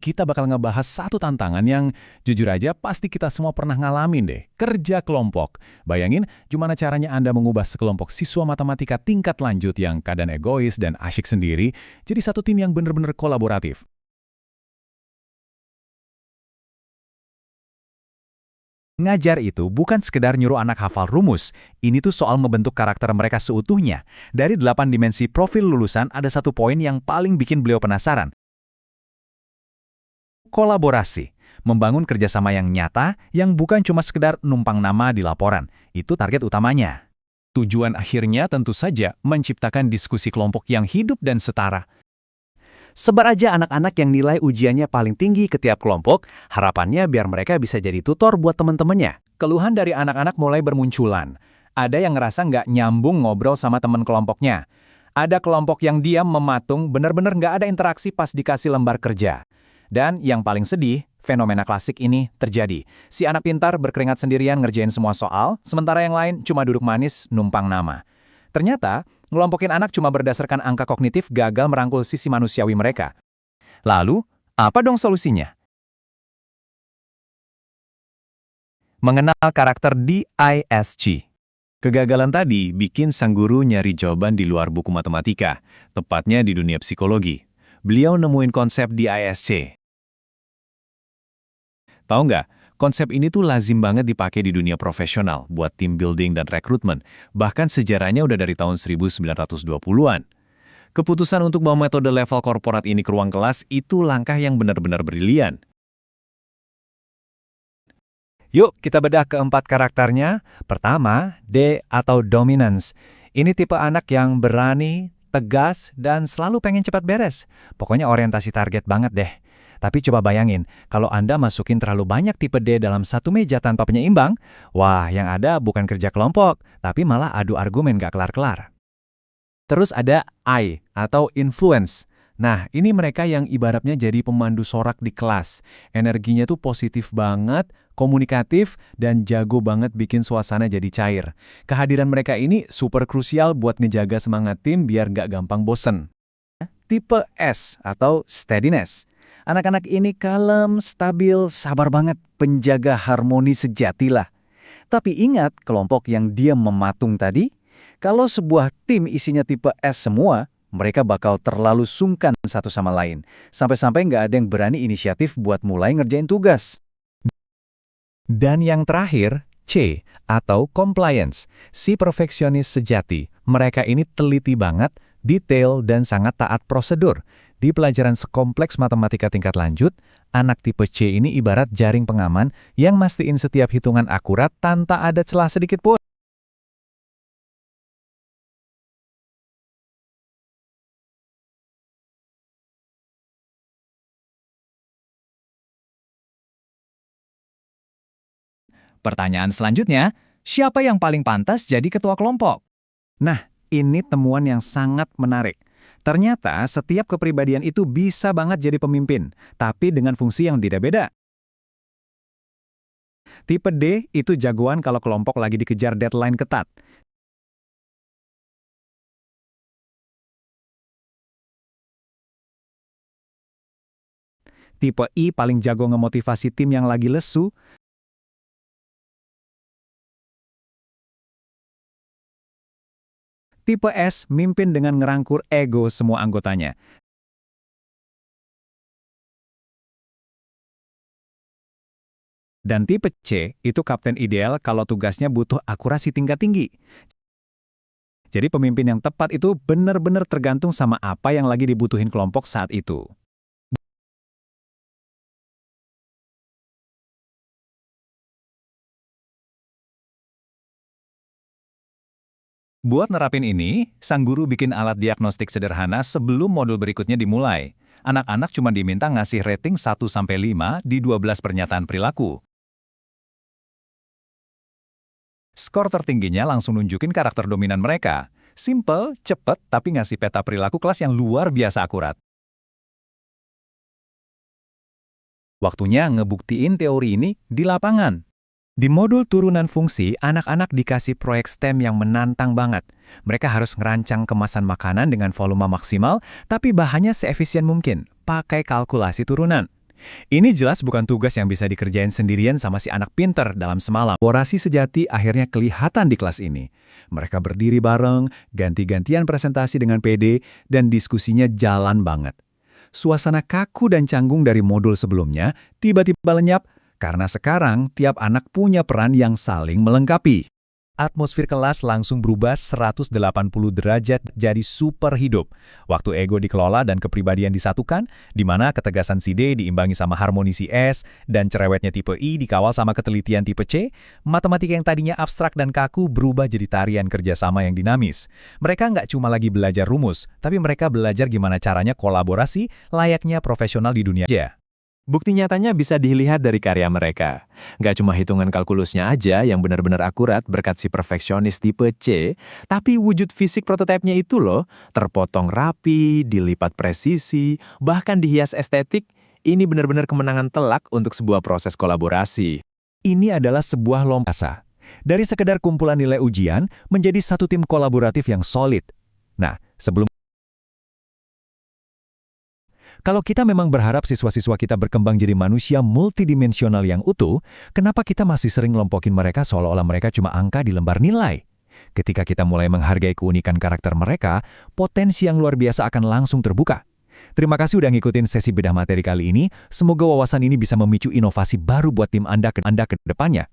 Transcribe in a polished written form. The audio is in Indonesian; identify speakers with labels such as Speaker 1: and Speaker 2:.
Speaker 1: kita bakal ngebahas satu tantangan yang jujur aja pasti kita semua pernah ngalamin deh, kerja kelompok. Bayangin gimana caranya Anda mengubah sekelompok siswa matematika tingkat lanjut yang kadang egois dan asyik sendiri, jadi satu tim yang bener-bener kolaboratif.
Speaker 2: Ngajar itu bukan sekedar nyuruh anak hafal rumus, ini tuh soal membentuk karakter mereka seutuhnya. Dari 8 dimensi profil lulusan ada satu poin yang paling bikin beliau penasaran. Kolaborasi, membangun kerjasama yang nyata, yang bukan cuma sekedar numpang nama di laporan. Itu target utamanya.
Speaker 1: Tujuan akhirnya tentu saja menciptakan diskusi kelompok yang hidup dan setara.
Speaker 2: Sebar aja anak-anak yang nilai ujiannya paling tinggi ke tiap kelompok, harapannya biar mereka bisa jadi tutor buat teman-temannya.
Speaker 1: Keluhan dari anak-anak mulai bermunculan. Ada yang ngerasa nggak nyambung ngobrol sama teman kelompoknya. Ada kelompok yang diam mematung, benar-benar nggak ada interaksi pas dikasih lembar kerja. Dan yang paling sedih, fenomena klasik ini terjadi. Si anak pintar berkeringat sendirian ngerjain semua soal, sementara yang lain cuma duduk manis numpang nama. Ternyata, ngelompokin anak cuma berdasarkan angka kognitif gagal merangkul sisi manusiawi mereka.
Speaker 2: Lalu, apa dong solusinya? Mengenal karakter DISC.
Speaker 1: Kegagalan tadi bikin sang guru nyari jawaban di luar buku matematika, tepatnya di dunia psikologi. Beliau nemuin konsep DISC. Tahu nggak, konsep ini tuh lazim banget dipakai di dunia profesional buat team building dan rekrutmen, bahkan sejarahnya udah dari tahun 1920-an. Keputusan untuk bawa metode level korporat ini ke ruang kelas itu langkah yang benar-benar brilian.
Speaker 2: Yuk, kita bedah keempat karakternya. Pertama, D atau dominance. Ini tipe anak yang berani, tegas, dan selalu pengen cepat beres. Pokoknya orientasi target banget deh. Tapi coba bayangin, kalau Anda masukin terlalu banyak tipe D dalam satu meja tanpa penyeimbang, wah, yang ada bukan kerja kelompok, tapi malah adu argumen gak kelar-kelar. Terus ada I atau influence. Nah, ini mereka yang ibaratnya jadi pemandu sorak di kelas. Energinya tuh positif banget, komunikatif, dan jago banget bikin suasana jadi cair. Kehadiran mereka ini super krusial buat ngejaga semangat tim biar gak gampang bosen. Tipe S atau steadiness. Anak-anak ini kalem, stabil, sabar banget, penjaga harmoni sejati lah. Tapi ingat kelompok yang diam mematung tadi, kalau sebuah tim isinya tipe S semua, mereka bakal terlalu sungkan satu sama lain. Sampai-sampai nggak ada yang berani inisiatif buat mulai ngerjain tugas. Dan yang terakhir, C atau compliance, si perfeksionis sejati. Mereka ini teliti banget, detail, dan sangat taat prosedur. Di pelajaran sekompleks matematika tingkat lanjut, anak tipe C ini ibarat jaring pengaman yang mastiin setiap hitungan akurat tanpa ada celah sedikit pun. Pertanyaan selanjutnya, siapa yang paling pantas jadi ketua kelompok? Nah, ini temuan yang sangat menarik. Ternyata setiap kepribadian itu bisa banget jadi pemimpin, tapi dengan fungsi yang tidak beda. Tipe D itu jagoan kalau kelompok lagi dikejar deadline ketat. Tipe I paling jago ngemotivasi tim yang lagi lesu. Tipe S mimpin dengan ngerangkul ego semua anggotanya. Dan tipe C itu kapten ideal kalau tugasnya butuh akurasi tingkat tinggi. Jadi pemimpin yang tepat itu benar-benar tergantung sama apa yang lagi dibutuhin kelompok saat itu. Buat nerapin ini, sang guru bikin alat diagnostik sederhana sebelum modul berikutnya dimulai. Anak-anak cuma diminta ngasih rating 1-5 di 12 pernyataan perilaku. Skor tertingginya langsung nunjukin karakter dominan mereka. Simple, cepet, tapi ngasih peta perilaku kelas yang luar biasa akurat. Waktunya ngebuktiin teori ini di lapangan. Di modul turunan fungsi, anak-anak dikasih proyek STEM yang menantang banget. Mereka harus ngerancang kemasan makanan dengan volume maksimal, tapi bahannya seefisien mungkin, pakai kalkulasi turunan.
Speaker 1: Ini jelas bukan tugas yang bisa dikerjain sendirian sama si anak pinter dalam semalam. Orasi sejati akhirnya kelihatan di kelas ini. Mereka berdiri bareng, ganti-gantian presentasi dengan pede, dan diskusinya jalan banget. Suasana kaku dan canggung dari modul sebelumnya tiba-tiba lenyap karena sekarang tiap anak punya peran yang saling melengkapi.
Speaker 2: Atmosfer kelas langsung berubah 180 derajat jadi super hidup. Waktu ego dikelola dan kepribadian disatukan, di mana ketegasan si D diimbangi sama harmoni si S, dan cerewetnya tipe I dikawal sama ketelitian tipe C, matematika yang tadinya abstrak dan kaku berubah jadi tarian kerjasama yang dinamis. Mereka nggak cuma lagi belajar rumus, tapi mereka belajar gimana caranya kolaborasi layaknya profesional di dunia kerja.
Speaker 1: Bukti nyatanya bisa dilihat dari karya mereka. Nggak cuma hitungan kalkulusnya aja yang benar-benar akurat berkat si perfeksionis tipe C, tapi wujud fisik prototipenya itu loh, terpotong rapi, dilipat presisi, bahkan dihias estetik, ini benar-benar kemenangan telak untuk sebuah proses kolaborasi. Ini adalah sebuah lomba. Dari sekedar kumpulan nilai ujian menjadi satu tim kolaboratif yang solid. Nah, kalau kita memang berharap siswa-siswa kita berkembang jadi manusia multidimensional yang utuh, kenapa kita masih sering ngelompokin mereka seolah-olah mereka cuma angka di lembar nilai? Ketika kita mulai menghargai keunikan karakter mereka, potensi yang luar biasa akan langsung terbuka. Terima kasih udah ngikutin sesi bedah materi kali ini. Semoga wawasan ini bisa memicu inovasi baru buat tim Anda ke depannya.